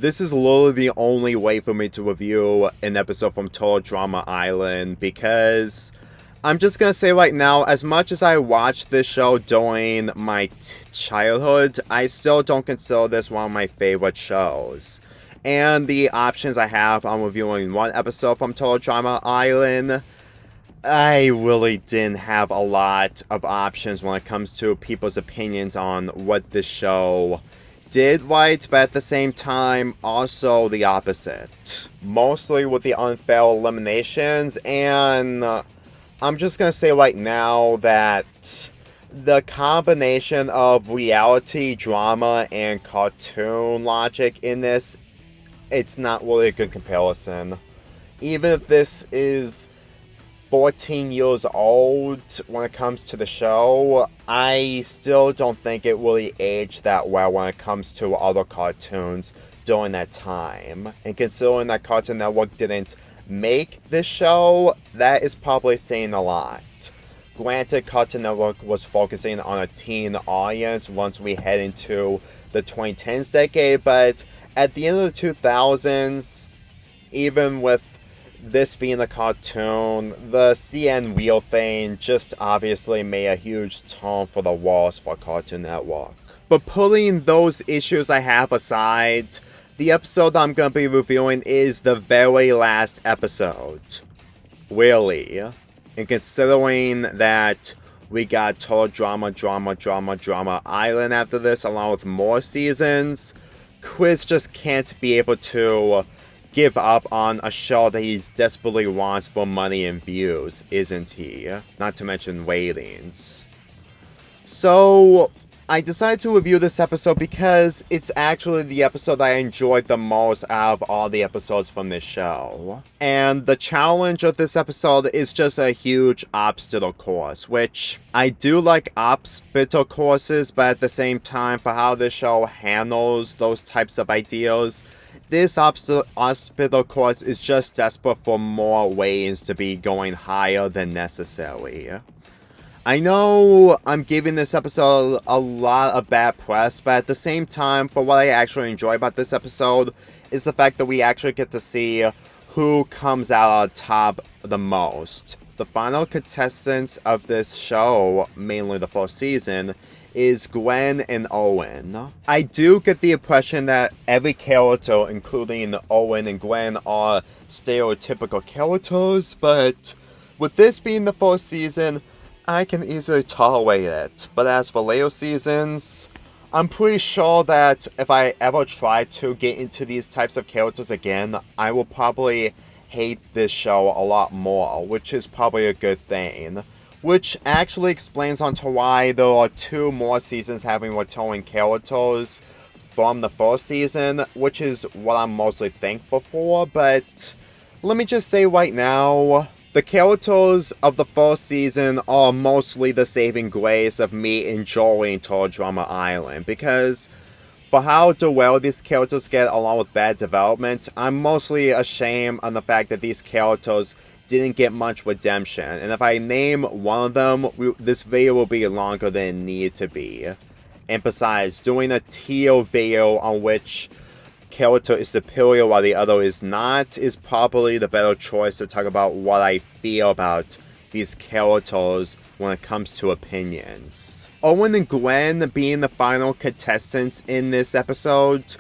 this is literally the only way for me to review an episode from Total Drama Island, because I'm just gonna say right now, as much as I watched this show during my childhood, I still don't consider this one of my favorite shows. And the options I have on reviewing one episode from Total Drama Island, I really didn't have a lot of options when it comes to people's opinions on what this show did right, but at the same time, also the opposite. Mostly with the unfair eliminations, and I'm just gonna say right now that the combination of reality, drama, and cartoon logic in this, it's not really a good comparison. Even if this is 14 years old when it comes to the show, I still don't think it really aged that well when it comes to other cartoons during that time. And considering that Cartoon Network didn't make this show, that is probably saying a lot. Granted, Cartoon Network was focusing on a teen audience once we head into the 2010s decade, but at the end of the 2000s, even with this being a cartoon, the CN wheel thing just obviously made a huge turn for the worse for Cartoon Network. But putting those issues I have aside, the episode that I'm going to be reviewing is the very last episode. Really. And considering that we got Total Drama Island after this, along with more seasons, Chris just can't be able to give up on a show that he desperately wants for money and views, isn't he? Not to mention ratings. So I decided to review this episode because it's actually the episode I enjoyed the most out of all the episodes from this show. And the challenge of this episode is just a huge obstacle course, which I do like obstacle courses, but at the same time, for how this show handles those types of ideas, this obstacle course is just desperate for more ways to be going higher than necessary. I know I'm giving this episode a lot of bad press, but at the same time, for what I actually enjoy about this episode is the fact that we actually get to see who comes out on top the most. The final contestants of this show, mainly the first season, is Gwen and Owen. I do get the impression that every character, including Owen and Gwen, are stereotypical characters, but with this being the first season, I can easily tolerate it. But as for later seasons, I'm pretty sure that if I ever try to get into these types of characters again, I will probably hate this show a lot more, which is probably a good thing. Which actually explains onto why there are 2 more seasons having returning characters from the first season, which is what I'm mostly thankful for, but let me just say right now, the characters of the first season are mostly the saving grace of me enjoying Total Drama Island, because for how well these characters get along with bad development, I'm mostly ashamed on the fact that these characters didn't get much redemption, and if I name one of them, this video will be longer than it needed to be. And besides, doing a tier video on which character is superior while the other is not is probably the better choice to talk about what I feel about these characters when it comes to opinions. Owen and Gwen being the final contestants in this episode,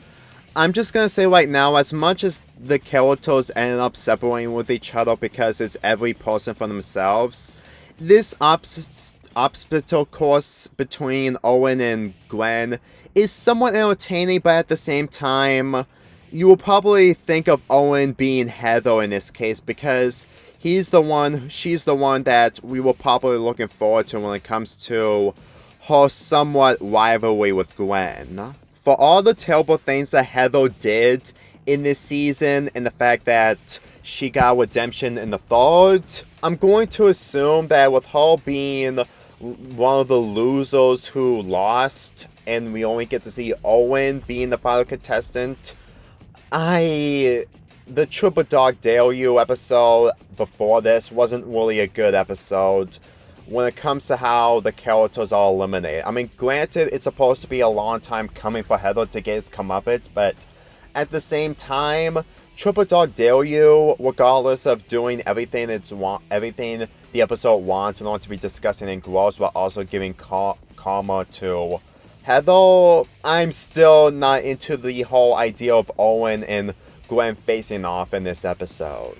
I'm just gonna say right now, as much as the characters ended up separating with each other because it's every person for themselves, this obstacle course between Owen and Gwen is somewhat entertaining, but at the same time, you will probably think of Owen being Heather in this case, because she's the one that we were probably looking forward to when it comes to her somewhat rivalry with Gwen. For all the terrible things that Heather did in this season, and the fact that she got redemption in the third, I'm going to assume that with her being one of the losers who lost, and we only get to see Owen being the final contestant, the Triple Dog Dare You episode before this wasn't really a good episode when it comes to how the characters are eliminated. I mean, granted, it's supposed to be a long time coming for Heather to get his comeuppance, but At the same time, Triple Dog dare you, regardless of doing everything everything the episode wants in order to be disgusting and gross, while also giving karma to Heather. I'm still not into the whole idea of Owen and Gwen facing off in this episode.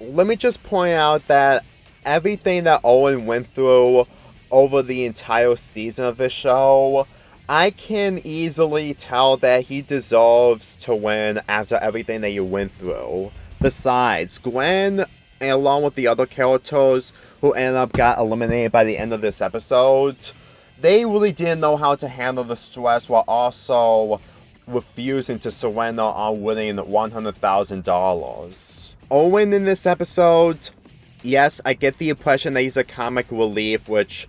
Let me just point out that everything that Owen went through over the entire season of this show, I can easily tell that he deserves to win after everything that you went through. Besides, Gwen, along with the other characters who ended up got eliminated by the end of this episode, they really didn't know how to handle the stress while also refusing to surrender on winning $100,000. Owen in this episode, yes, I get the impression that he's a comic relief, which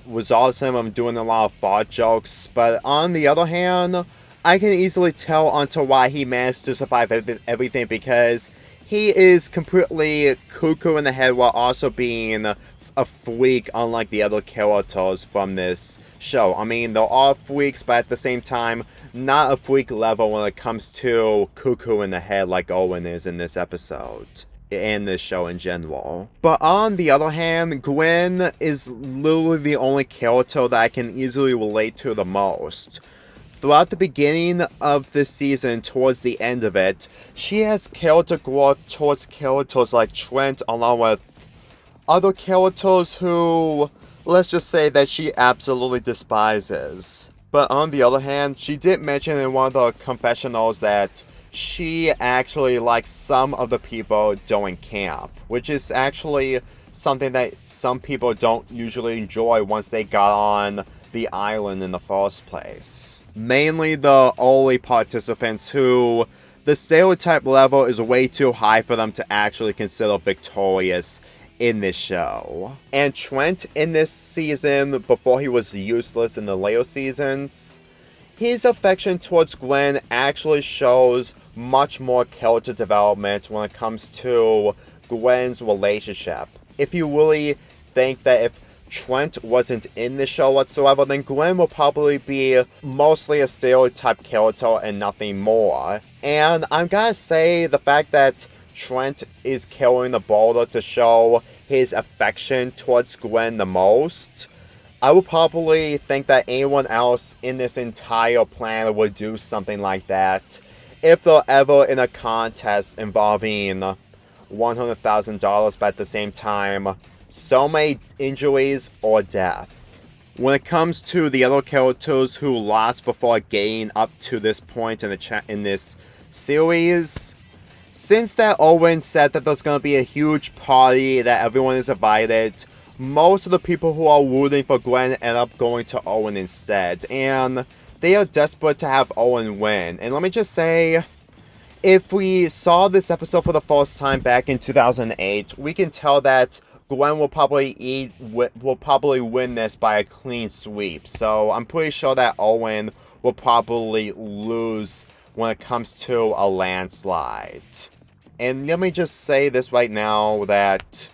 results in him doing a lot of fart jokes, but on the other hand, I can easily tell onto why he managed to survive everything, because he is completely cuckoo in the head while also being a freak, unlike the other characters from this show. I mean, they're all freaks, but at the same time, not a freak level when it comes to cuckoo in the head like Owen is in this episode, and this show in general. But on the other hand, Gwen is literally the only character that I can easily relate to the most. Throughout the beginning of this season, towards the end of it, she has character growth towards characters like Trent, along with other characters who, let's just say that she absolutely despises. But on the other hand, she did mention in one of the confessionals that she actually likes some of the people doing camp, which is actually something that some people don't usually enjoy once they got on the island in the first place. Mainly the early participants who the stereotype level is way too high for them to actually consider victorious in this show. And Trent in this season, before he was useless in the later seasons, his affection towards Gwen actually shows much more character development when it comes to Gwen's relationship. If you really think that if Trent wasn't in the show whatsoever, then Gwen will probably be mostly a stereotype character and nothing more. And I'm gonna say the fact that Trent is carrying the boulder to show his affection towards Gwen the most, I would probably think that anyone else in this entire planet would do something like that if they're ever in a contest involving $100,000, but at the same time, so many injuries or death. When it comes to the other characters who lost before getting up to this point in this series, since that Owen said that there's going to be a huge party that everyone is invited, most of the people who are rooting for Gwen end up going to Owen instead, and they are desperate to have Owen win. And let me just say, if we saw this episode for the first time back in 2008, we can tell that Gwen will probably win this by a clean sweep. So I'm pretty sure that Owen will probably lose when it comes to a landslide. And let me just say this right now, that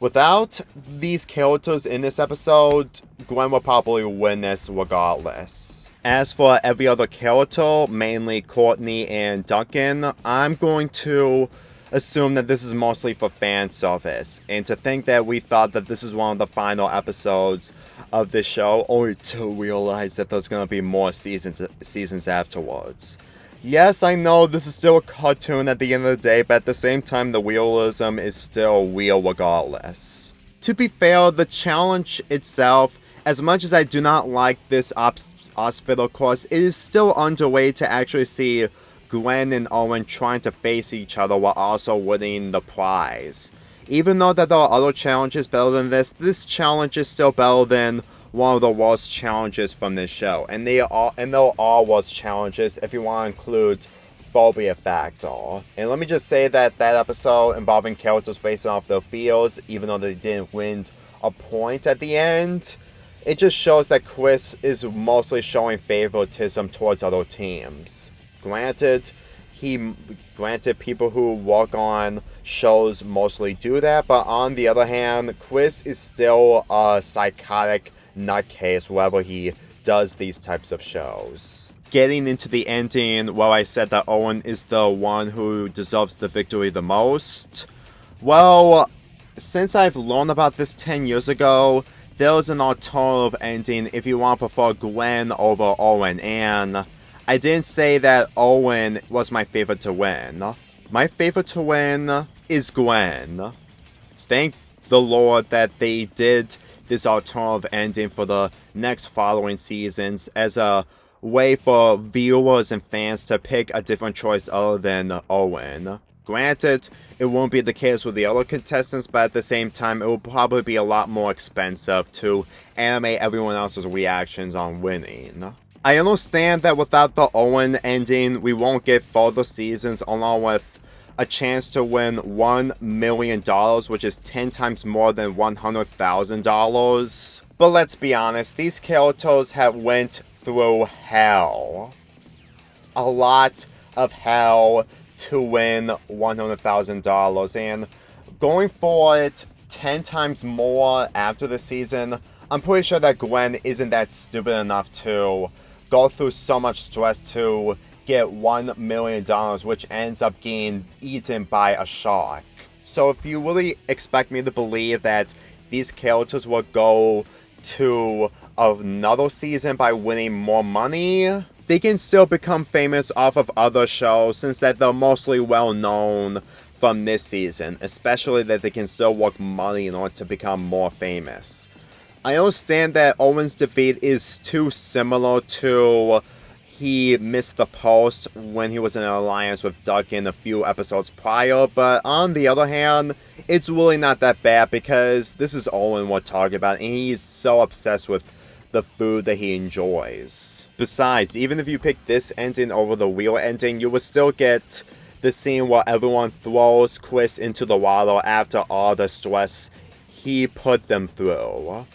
without these characters in this episode, Gwen will probably win this regardless. As for every other character, mainly Courtney and Duncan, I'm going to assume that this is mostly for fan service, and to think that we thought that this is one of the final episodes of this show, only to realize that there's going to be more seasons afterwards. Yes, I know this is still a cartoon at the end of the day, but at the same time, the realism is still real regardless. To be fair, the challenge itself, as much as I do not like this hospital course, it is still underway to actually see Gwen and Owen trying to face each other while also winning the prize. Even though that there are other challenges better than this challenge is still better than one of the worst challenges from this show. And they're all worst challenges if you want to include Phobia Factor. And let me just say that episode involving characters facing off their fears, even though they didn't win a point at the end, it just shows that Chris is mostly showing favoritism towards other teams. Granted, people who work on shows mostly do that, but on the other hand, Chris is still a psychotic nutcase wherever he does these types of shows. getting into the ending where I said that Owen is the one who deserves the victory the most, well, since I've learned about this 10 years ago, there's an alternative ending if you want to prefer Gwen over Owen, and I didn't say that Owen was my favorite to win. My favorite to win is Gwen. Thank the Lord that they did this alternative ending for the next following seasons as a way for viewers and fans to pick a different choice other than Owen. Granted, it won't be the case with the other contestants, but at the same time, it will probably be a lot more expensive to animate everyone else's reactions on winning. I understand that without the Owen ending, we won't get further seasons along with a chance to win $1 million, which is 10 times more than $100,000. But let's be honest, these characters have went through hell. A lot of hell to win $100,000, and going for it 10 times more after the season, I'm pretty sure that Gwen isn't that stupid enough to go through so much stress to get $1 million, which ends up getting eaten by a shark. So if you really expect me to believe that these characters will go to another season by winning more money, they can still become famous off of other shows since that they're mostly well known from this season, especially that they can still work money in order to become more famous. I understand that Owen's defeat is too similar to he missed the post when he was in an alliance with Duncan a few episodes prior, but on the other hand, it's really not that bad because this is Owen we're talking about, and he's so obsessed with the food that he enjoys. Besides, even if you pick this ending over the real ending, you will still get the scene where everyone throws Chris into the water after all the stress he put them through.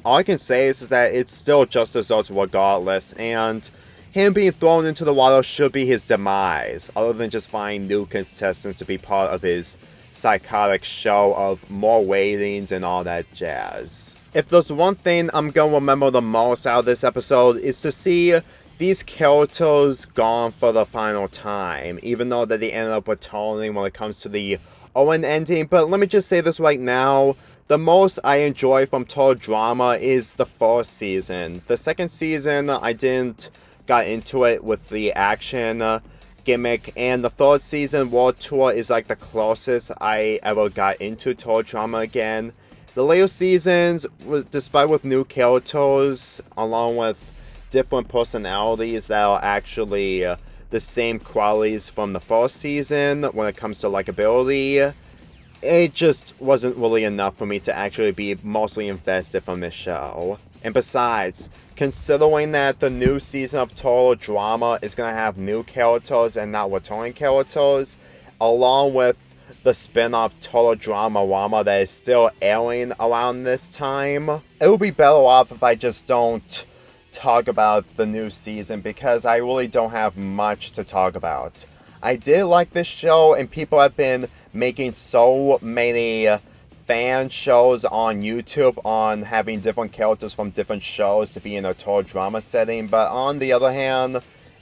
All I can say is that it's still just results regardless, and him being thrown into the water should be his demise, other than just finding new contestants to be part of his psychotic show of more ratings and all that jazz. If there's one thing I'm gonna remember the most out of this episode, is to see these characters gone for the final time, even though that they ended up returning when it comes to the Owen ending. But let me just say this right now, the most I enjoy from Total Drama is the first season. The second season, I didn't got into it with the action gimmick, and the third season World Tour is like the closest I ever got into Total Drama again. The later seasons, despite with new characters, along with different personalities that are actually the same qualities from the first season when it comes to likability, it just wasn't really enough for me to actually be mostly invested from this show. And besides, considering that the new season of Total Drama is going to have new characters and not returning characters, along with the spin-off Total Drama Rama that is still airing around this time, it would be better off if I just don't talk about the new season because I really don't have much to talk about. I did like this show, and people have been making so many fan shows on YouTube on having different characters from different shows to be in a Total Drama setting, but on the other hand,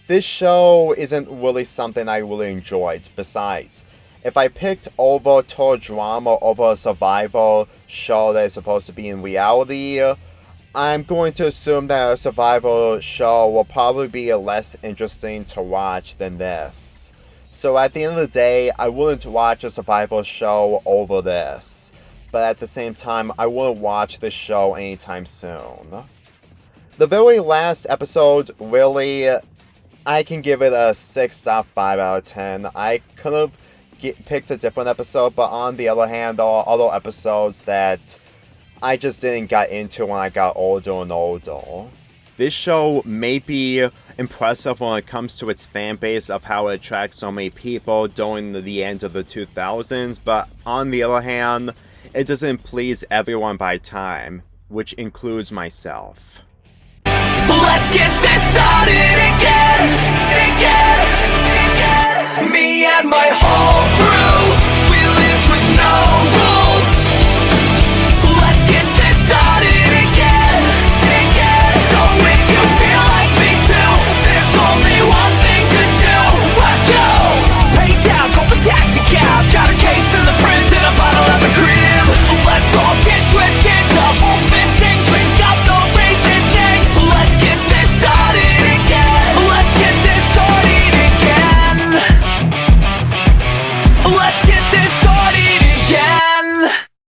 this show isn't really something I really enjoyed. Besides, if I picked over Total Drama over a survival show that is supposed to be in reality, I'm going to assume that a survival show will probably be less interesting to watch than this. So at the end of the day, I wouldn't watch a survival show over this. But at the same time, I wouldn't watch this show anytime soon. The very last episode, really, I can give it a 6.5 out of 10. I could have picked a different episode, but on the other hand, there are other episodes that I just didn't get into when I got older and older. This show may be impressive when it comes to its fan base of how it attracts so many people during the end of the 2000s, but on the other hand, it doesn't please everyone by time, which includes myself. Let's get there!